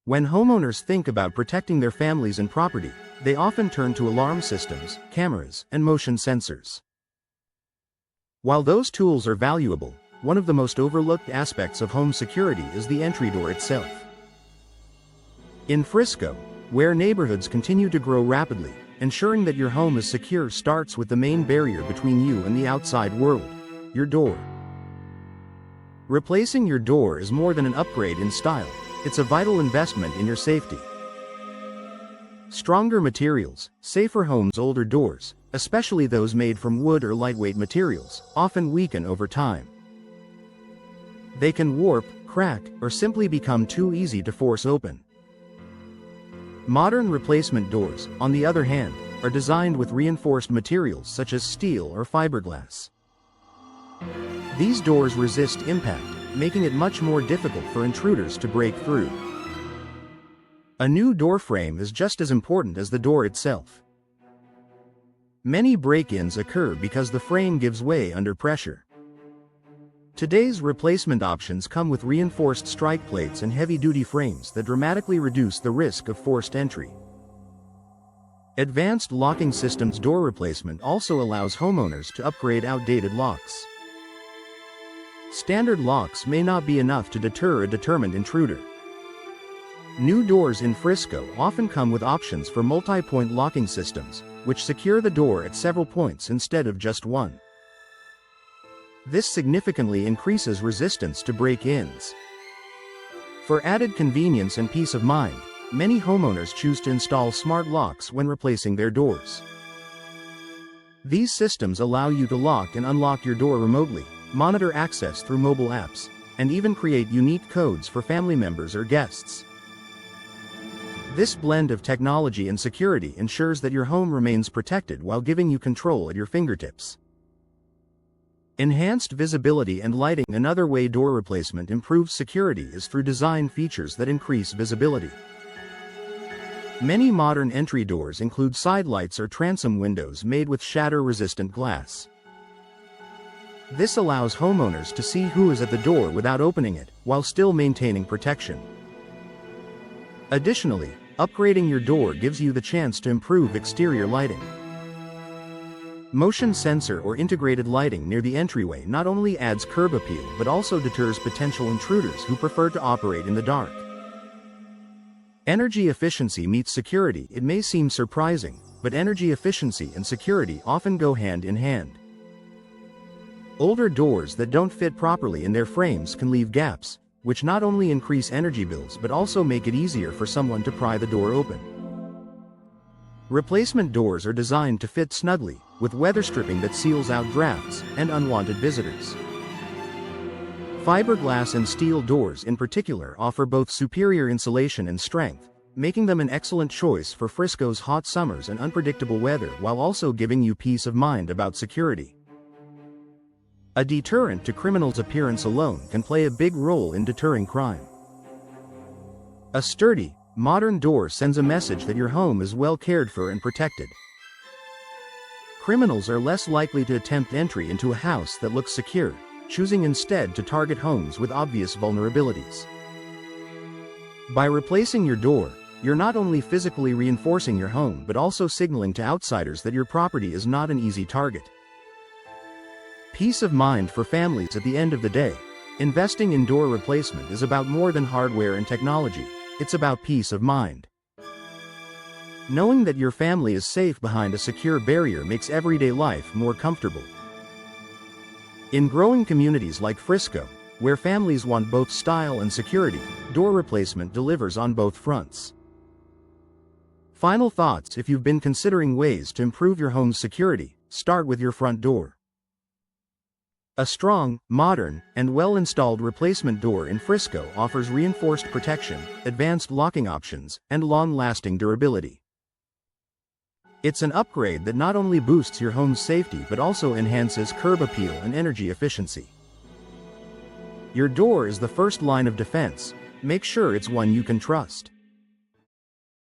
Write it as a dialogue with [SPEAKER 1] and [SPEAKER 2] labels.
[SPEAKER 1] When homeowners think about protecting their families and property, they often turn to alarm systems, cameras, and motion sensors. While those tools are valuable, one of the most overlooked aspects of home security is the entry door itself. In Frisco, where neighborhoods continue to grow rapidly, ensuring that your home is secure starts with the main barrier between you and the outside world: your door. Replacing your door is more than an upgrade in style, it's a vital investment in your safety. Stronger materials, safer homes. Older doors, especially those made from wood or lightweight materials, often weaken over time. They can warp, crack, or simply become too easy to force open. Modern replacement doors, on the other hand, are designed with reinforced materials such as steel or fiberglass. These doors resist impact, making it much more difficult for intruders to break through. A new door frame is just as important as the door itself. Many break-ins occur because the frame gives way under pressure. Today's replacement options come with reinforced strike plates and heavy-duty frames that dramatically reduce the risk of forced entry. Advanced locking systems. Door replacement also allows homeowners to upgrade outdated locks. Standard locks may not be enough to deter a determined intruder. New doors in Frisco often come with options for multi-point locking systems, which secure the door at several points instead of just one. This significantly increases resistance to break-ins. For added convenience and peace of mind, many homeowners choose to install smart locks when replacing their doors. These systems allow you to lock and unlock your door remotely, monitor access through mobile apps, and even create unique codes for family members or guests. This blend of technology and security ensures that your home remains protected while giving you control at your fingertips. Enhanced visibility and lighting. Another way door replacement improves security is through design features that increase visibility. Many modern entry doors include side lights or transom windows made with shatter-resistant glass. This allows homeowners to see who is at the door without opening it, while still maintaining protection. Additionally, upgrading your door gives you the chance to improve exterior lighting. Motion sensor or integrated lighting near the entryway not only adds curb appeal but also deters potential intruders who prefer to operate in the dark. Energy efficiency meets security. It may seem surprising, but energy efficiency and security often go hand in hand. Older doors that don't fit properly in their frames can leave gaps, which not only increase energy bills but also make it easier for someone to pry the door open. Replacement doors are designed to fit snugly, with weather stripping that seals out drafts and unwanted visitors. Fiberglass and steel doors in particular offer both superior insulation and strength, making them an excellent choice for Frisco's hot summers and unpredictable weather while also giving you peace of mind about security. A deterrent to criminals. Appearance alone can play a big role in deterring crime. A sturdy, modern door sends a message that your home is well cared for and protected. Criminals are less likely to attempt entry into a house that looks secure, choosing instead to target homes with obvious vulnerabilities. By replacing your door, you're not only physically reinforcing your home but also signaling to outsiders that your property is not an easy target. Peace of mind for families. At the end of the day, investing in door replacement is about more than hardware and technology. It's about peace of mind. Knowing that your family is safe behind a secure barrier makes everyday life more comfortable. In growing communities like Frisco, where families want both style and security, door replacement delivers on both fronts. Final thoughts. If you've been considering ways to improve your home's security, start with your front door. A strong, modern, and well-installed replacement door in Frisco offers reinforced protection, advanced locking options, and long-lasting durability. It's an upgrade that not only boosts your home's safety but also enhances curb appeal and energy efficiency. Your door is the first line of defense. Make sure it's one you can trust.